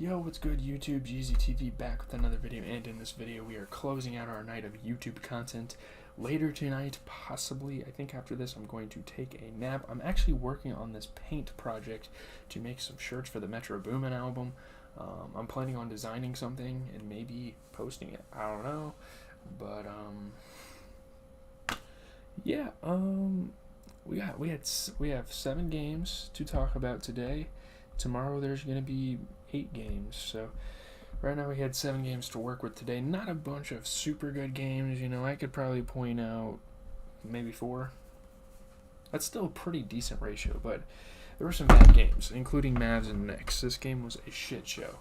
Yo, what's good YouTube? GZTV back with another video, and in this video we are closing out our night of YouTube content. Later tonight, possibly, I think after this I'm going to take a nap. I'm actually working on this paint project to make some shirts for the Metro Boomin album. I'm planning on designing something and maybe posting it. I don't know, but yeah, we have 7 games to talk about today. Tomorrow there's going to be 8 games, so right now we had 7 games to work with today. Not a bunch of super good games, I could probably point out maybe 4. That's still a pretty decent ratio, but there were some bad games, including Mavs and Knicks. This game was a shit show.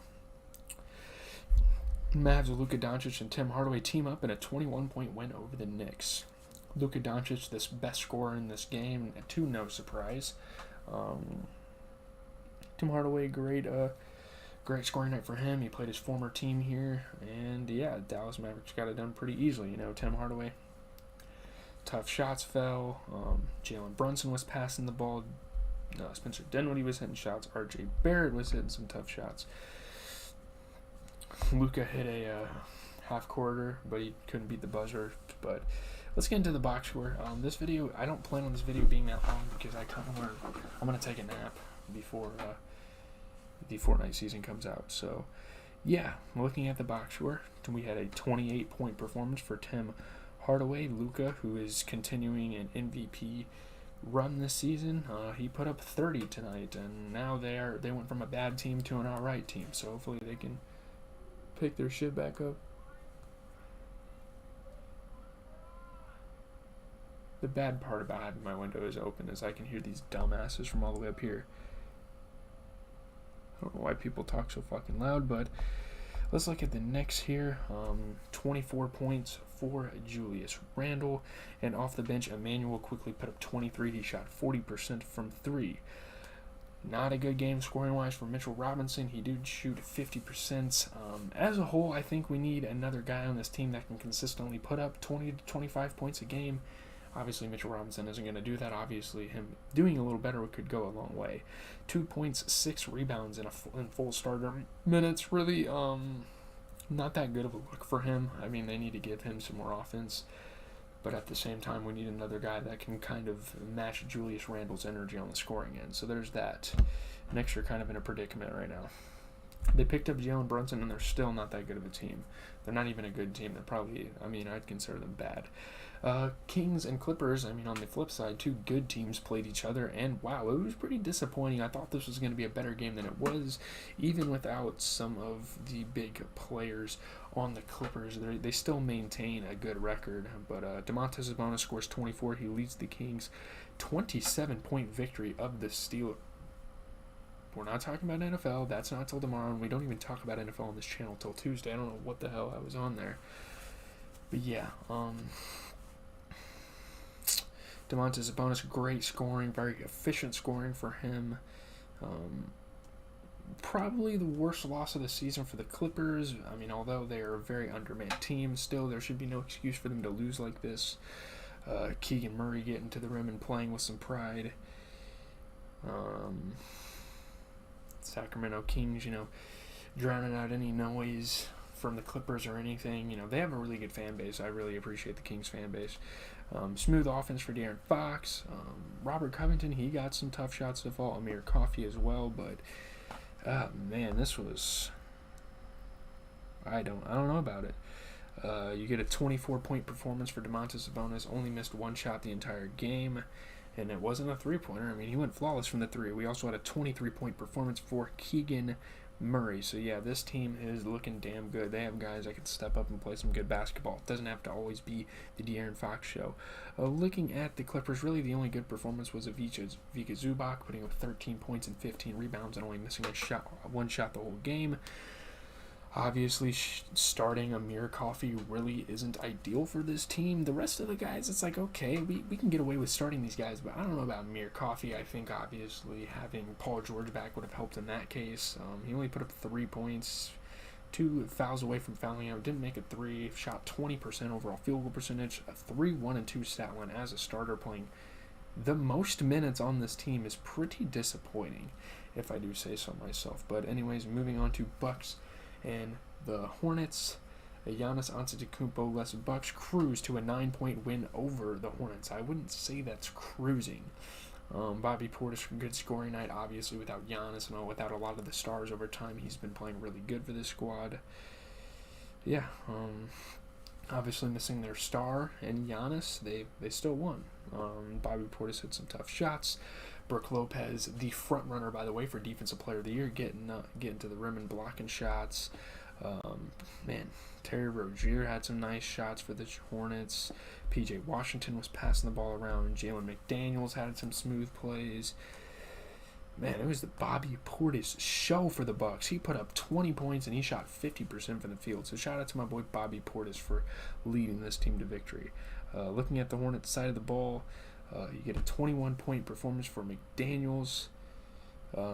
Mavs with Luka Doncic and Tim Hardaway team up in a 21-point win over the Knicks. Luka Doncic, the best scorer in this game, to no surprise. Tim Hardaway, great scoring night for him. He played his former team here, and yeah, Dallas Mavericks got it done pretty easily. Tim Hardaway, tough shots fell. Jalen Brunson was passing the ball. Spencer Dinwiddie was hitting shots. R.J. Barrett was hitting some tough shots. Luka hit a half quarter, but he couldn't beat the buzzer. But let's get into the box score. This video, I don't plan on this video being that long because I'm gonna take a nap before the Fortnite season comes out. So yeah, looking at the box score, we had a 28-point performance for Tim Hardaway. Luka, who is continuing an MVP run this season, he put up 30 tonight, and now they went from a bad team to an alright team. So hopefully they can pick their shit back up. The bad part about having my window is open is I can hear these dumbasses from all the way up here. I don't know why people talk so fucking loud, but let's look at the Knicks here. 24 points for Julius Randle, and off the bench, Emmanuel quickly put up 23. He shot 40% from 3. Not a good game scoring-wise for Mitchell Robinson. He did shoot 50%. As a whole, I think we need another guy on this team that can consistently put up 20 to 25 points a game. Obviously, Mitchell Robinson isn't going to do that. Obviously, him doing a little better could go a long way. 2 points, 6 rebounds in full starter minutes. Really, not that good of a look for him. I mean, they need to give him some more offense. But at the same time, we need another guy that can kind of match Julius Randle's energy on the scoring end. So there's that. Knicks are kind of in a predicament right now. They picked up Jalen Brunson, and they're still not that good of a team. They're not even a good team. They're probably, I'd consider them bad. Kings and Clippers, on the flip side, 2 good teams played each other, and wow, it was pretty disappointing. I thought this was going to be a better game than it was, even without some of the big players on the Clippers. They still maintain a good record, but Domantas Sabonis scores 24. He leads the Kings 27-point victory of the Steelers. We're not talking about NFL. That's not till tomorrow, and we don't even talk about NFL on this channel till Tuesday. I don't know what the hell I was on there. But yeah, Domantas Sabonis, great scoring, very efficient scoring for him. Probably the worst loss of the season for the Clippers. Although they are a very undermanned team, still there should be no excuse for them to lose like this. Keegan Murray getting to the rim and playing with some pride. Sacramento Kings, drowning out any noise from the Clippers or anything. They have a really good fan base. I really appreciate the Kings fan base. Smooth offense for De'Aaron Fox. Robert Covington, he got some tough shots to fall. Amir Coffey as well, but man, this was, I don't know about it. You get a 24-point performance for Domantas Sabonis. Only missed 1 shot the entire game, and it wasn't a 3-pointer. He went flawless from the 3. We also had a 23-point performance for Keegan Murray. So yeah, this team is looking damn good. They have guys that can step up and play some good basketball. It doesn't have to always be the De'Aaron Fox show. Looking at the Clippers, really the only good performance was of Vika Zubac, putting up 13 points and 15 rebounds and only missing 1 shot the whole game. Obviously, starting Amir Coffey really isn't ideal for this team. The rest of the guys, it's like, okay, we can get away with starting these guys, but I don't know about Amir Coffey. I think, obviously, having Paul George back would have helped in that case. He only put up 3 points, 2 fouls away from fouling out, didn't make a 3, shot 20% overall field goal percentage, a 3-1-2 stat line as a starter playing the most minutes on this team is pretty disappointing, if I do say so myself. But anyways, moving on to Bucks and the Hornets. Giannis Antetokounmpo-less Bucks cruise to a 9-point win over the Hornets. I wouldn't say that's cruising. Bobby Portis, good scoring night, obviously without Giannis and without a lot of the stars over time. He's been playing really good for this squad. Yeah, obviously missing their star and Giannis, they still won. Bobby Portis hit some tough shots. Brook Lopez, the front runner, by the way, for Defensive Player of the Year, getting to the rim and blocking shots. Terry Rozier had some nice shots for the Hornets. P.J. Washington was passing the ball around. Jalen McDaniels had some smooth plays. Man, it was the Bobby Portis show for the Bucks. He put up 20 points and he shot 50% from the field. So shout out to my boy Bobby Portis for leading this team to victory. Looking at the Hornets side of the ball, you get a 21-point performance for McDaniels.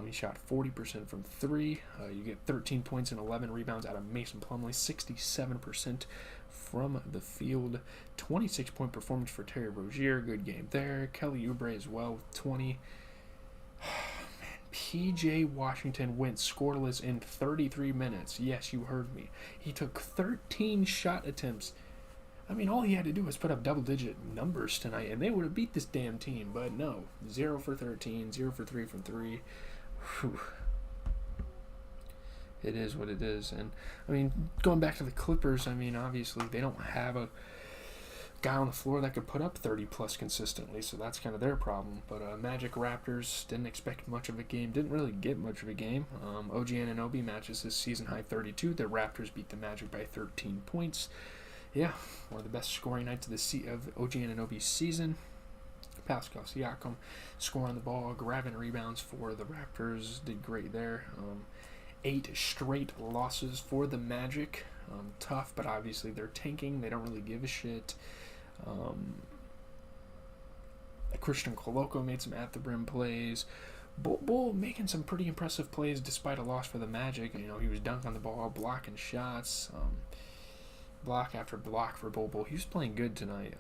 He shot 40% from 3. You get 13 points and 11 rebounds out of Mason Plumlee, 67% from the field. 26-point performance for Terry Rozier, good game there. Kelly Oubre as well with 20. P.J. Washington went scoreless in 33 minutes. Yes, you heard me. He took 13 shot attempts. I mean, all he had to do was put up double-digit numbers tonight, and they would have beat this damn team. But no, 0 for 13, 0 for 3 from 3. Whew. It is what it is. And, I mean, going back to the Clippers, I mean, obviously they don't have a guy on the floor that could put up 30-plus consistently, so that's kind of their problem. But Magic Raptors didn't expect much of a game, didn't really get much of a game. OG Anunoby matches his season-high 32. The Raptors beat the Magic by 13 points. Yeah, one of the best scoring nights of OG Anunoby's season. Pascal Siakam scoring the ball, grabbing rebounds for the Raptors, did great there. 8 straight losses for the Magic. Tough, but obviously they're tanking. They don't really give a shit. Christian Koloko made some at-the-brim plays. Bull making some pretty impressive plays despite a loss for the Magic. You know, he was dunking on the ball, blocking shots. Block after block for Bull. He was playing good tonight.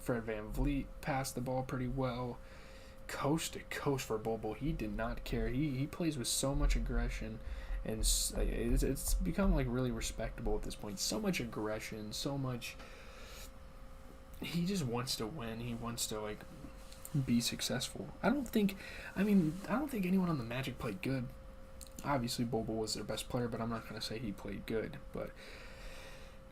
Fred VanVleet passed the ball pretty well. Coast to coast for Bull. He did not care. He plays with so much aggression, and it's become like really respectable at this point. So much aggression, so much. He just wants to win. He wants to like be successful. I don't think anyone on the Magic played good. Obviously, Bull was their best player, but I'm not gonna say he played good. But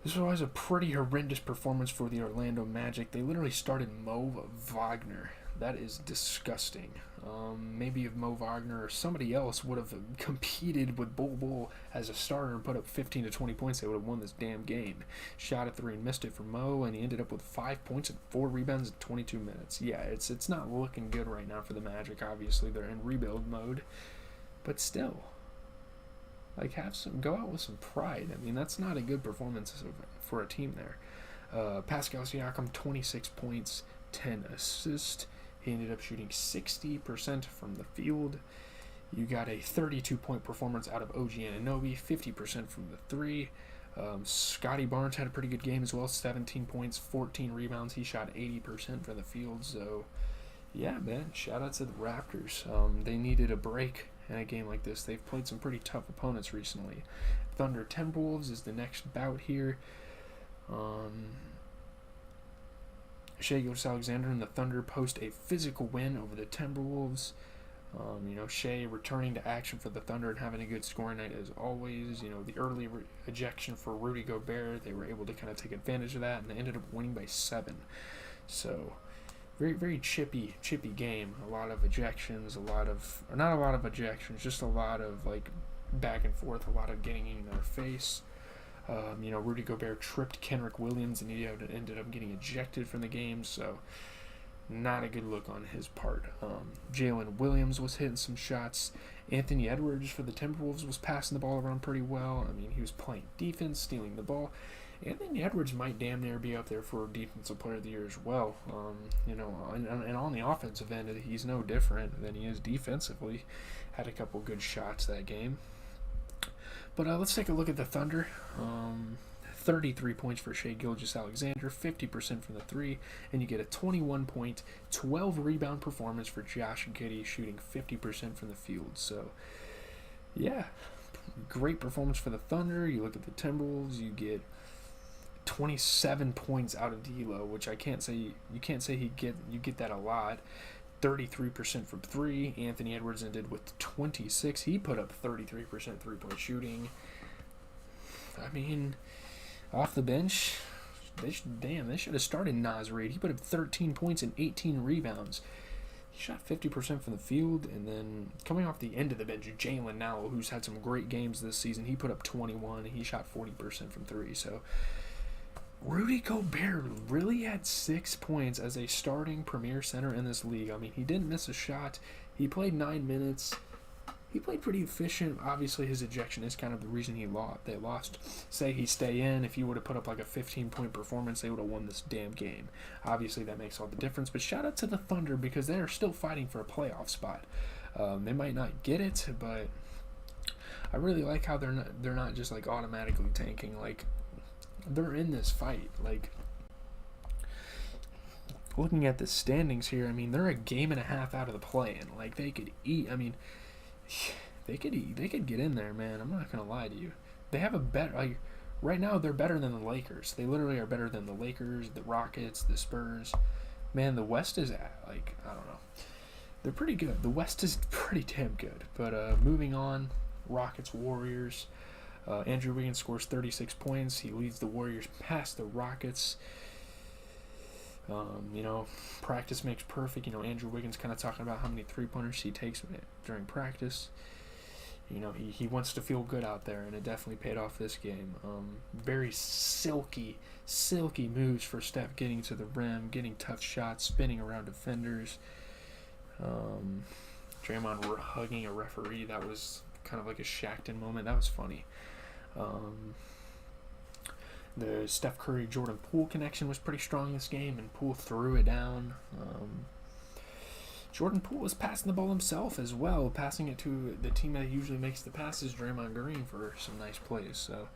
this was a pretty horrendous performance for the Orlando Magic. They literally started Mo Wagner. That is disgusting. Maybe if Mo Wagner or somebody else would have competed with Bull as a starter and put up 15 to 20 points, they would have won this damn game. Shot at 3 and missed it for Mo, and he ended up with 5 points and 4 rebounds in 22 minutes. Yeah, it's not looking good right now for the Magic. Obviously, they're in rebuild mode, but still. Like, go out with some pride. I mean, that's not a good performance for a team there. Pascal Siakam, 26 points, 10 assists. He ended up shooting 60% from the field. You got a 32-point performance out of OG Anunoby, 50% from the 3. Scotty Barnes had a pretty good game as well, 17 points, 14 rebounds. He shot 80% from the field. So, yeah, man, shout out to the Raptors. They needed a break in a game like this. They've played some pretty tough opponents recently. Thunder Timberwolves is the next bout here. Shai Gilgeous-Alexander and the Thunder post a physical win over the Timberwolves. Shai returning to action for the Thunder and having a good scoring night as always. The early ejection for Rudy Gobert, they were able to kind of take advantage of that, and they ended up winning by 7. So, very, very chippy game. A lot of ejections, not a lot of ejections, just a lot of like back and forth, a lot of getting in their face. Rudy Gobert tripped Kenrich Williams, and he ended up getting ejected from the game, so not a good look on his part. Jalen Williams was hitting some shots. Anthony Edwards for the Timberwolves was passing the ball around pretty well. I mean, he was playing defense, stealing the ball. Anthony Edwards might damn near be up there for Defensive Player of the Year as well. And on the offensive end, he's no different than he is defensively. Had a couple good shots that game. But let's take a look at the Thunder. 33 points for Shai Gilgeous-Alexander, 50% from the three, and you get a 21 point, 12 rebound performance for Josh Giddey, shooting 50% from the field. So, yeah, great performance for the Thunder. You look at the Timberwolves, you get 27 points out of D'Lo, which you can't say you get that a lot. 33% from three. Anthony Edwards ended with 26. He put up 33% three-point shooting. I mean, off the bench, they should have started Naz Reid. He put up 13 points and 18 rebounds. He shot 50% from the field, and then coming off the end of the bench, Jalen Nowell, who's had some great games this season, he put up 21. He shot 40% from three. So Rudy Gobert really had 6 points as a starting premier center in this league. I mean, he didn't miss a shot. He played 9 minutes. He played pretty efficient. Obviously, his ejection is kind of the reason they lost. Say he stay in, if he would have put up like a 15-point performance, they would have won this damn game. Obviously, that makes all the difference. But shout out to the Thunder because they are still fighting for a playoff spot. They might not get it, but I really like how they're not just like automatically tanking. Like, they're in this fight. Like, looking at the standings here, I mean, they're a game and a half out of the play-in. Like, they could eat. I mean, they could get in there, man. I'm not gonna lie to you. They have a better, like, right now they're better than the Lakers. They literally are better than the Lakers, the Rockets, the Spurs. Man, the West is like, I don't know. They're pretty good. The West is pretty damn good. But moving on, Rockets, Warriors. Andrew Wiggins scores 36 points. He leads the Warriors past the Rockets. Practice makes perfect. Andrew Wiggins kind of talking about how many three-pointers he takes during practice. He wants to feel good out there, and it definitely paid off this game. Very silky moves for Steph, getting to the rim, getting tough shots, spinning around defenders. Draymond hugging a referee. That was kind of like a Shaqtin moment. That was funny. The Steph Curry-Jordan Poole connection was pretty strong this game, and Poole threw it down. Jordan Poole was passing the ball himself as well, passing it to the team that usually makes the passes, Draymond Green, for some nice plays. So,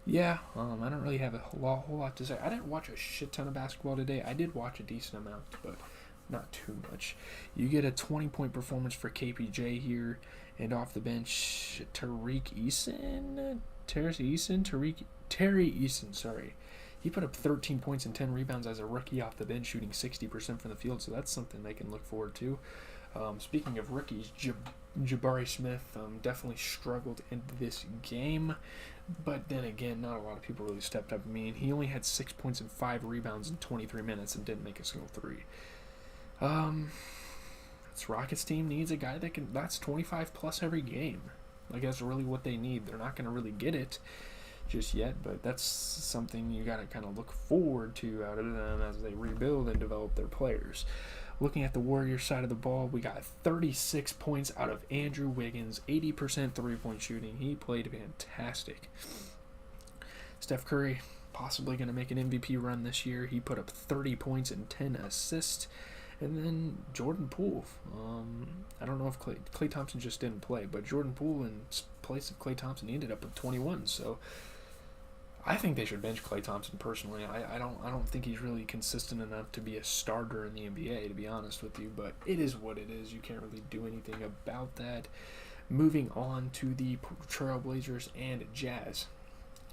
yeah, I don't really have a whole lot to say. I didn't watch a shit ton of basketball today. I did watch a decent amount, but not too much. You get a 20-point performance for KPJ here, and off the bench, Terry Eason, sorry. He put up 13 points and 10 rebounds as a rookie off the bench, shooting 60% from the field, so that's something they can look forward to. Speaking of rookies, Jabari Smith definitely struggled in this game, but then again, not a lot of people really stepped up. I mean, he only had 6 points and 5 rebounds in 23 minutes and didn't make a single three. This Rockets team needs a guy that's 25 plus every game. Like, that's really what they need. They're not going to really get it just yet, but that's something you got to kind of look forward to out of them as they rebuild and develop their players. Looking at the Warriors side of the ball, we got 36 points out of Andrew Wiggins, 80% three-point shooting. He played fantastic. Steph Curry, possibly going to make an MVP run this year. He put up 30 points and 10 assists. And then Jordan Poole. I don't know if Klay Thompson just didn't play, but Jordan Poole in place of Klay Thompson, he ended up with 21. So I think they should bench Klay Thompson personally. I don't think he's really consistent enough to be a starter in the NBA, to be honest with you. But it is what it is. You can't really do anything about that. Moving on to the Trailblazers and Jazz.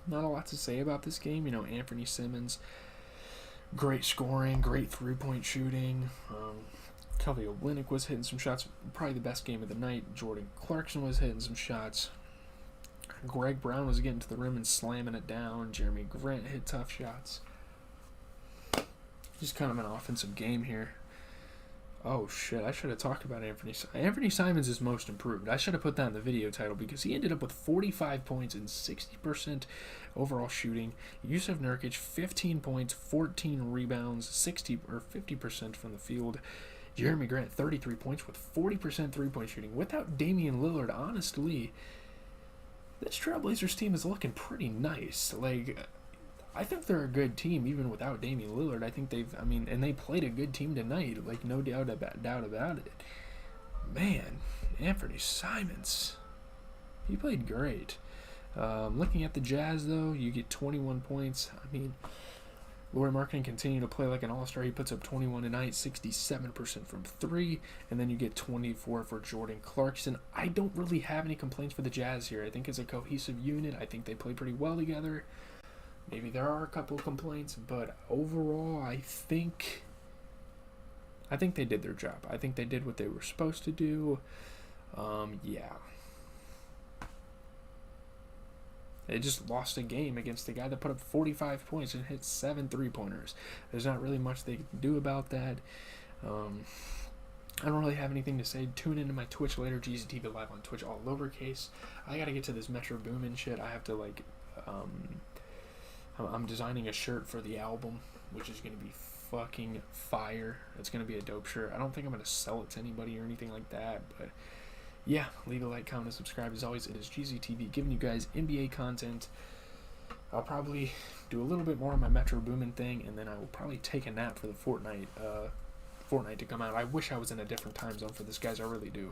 Not a lot to say about this game. Anthony Simmons, great scoring, great three-point shooting. Kelly Olynyk was hitting some shots. Probably the best game of the night. Jordan Clarkson was hitting some shots. Greg Brown was getting to the rim and slamming it down. Jeremy Grant hit tough shots. Just kind of an offensive game here. Oh, shit. I should have talked about Anthony Simons is most improved. I should have put that in the video title because he ended up with 45 points and 60% overall shooting. Yusuf Nurkic, 15 points, 14 rebounds, 50% from the field. Jeremy Grant, 33 points with 40% three-point shooting. Without Damian Lillard, honestly, this Trailblazers team is looking pretty nice. Like, I think they're a good team even without Damian Lillard. I think and they played a good team tonight. Like, no doubt about it. Man, Anthony Simons, he played great. Looking at the Jazz, though, you get 21 points. I mean, Lauri Markkanen continue to play like an all-star. He puts up 21 tonight, 67% from 3, and then you get 24 for Jordan Clarkson. I don't really have any complaints for the Jazz here. I think it's a cohesive unit. I think they play pretty well together. Maybe there are a couple complaints, but overall, I think they did their job. I think they did what they were supposed to do. Yeah. They just lost a game against a guy that put up 45 points and hit 7 3-pointers. There's not really much they can do about that. I don't really have anything to say. Tune into my Twitch later, GZTV Live on Twitch, all lowercase. I gotta get to this Metro Boomin shit. I have to, like, I'm designing a shirt for the album, which is gonna be fucking fire. It's gonna be a dope shirt. I don't think I'm gonna sell it to anybody or anything like that, but yeah, leave a like, comment, and subscribe. As always, it is GZTV giving you guys NBA content. I'll probably do a little bit more on my Metro Boomin thing, and then I will probably take a nap for the Fortnite to come out. I wish I was in a different time zone for this, guys. I really do.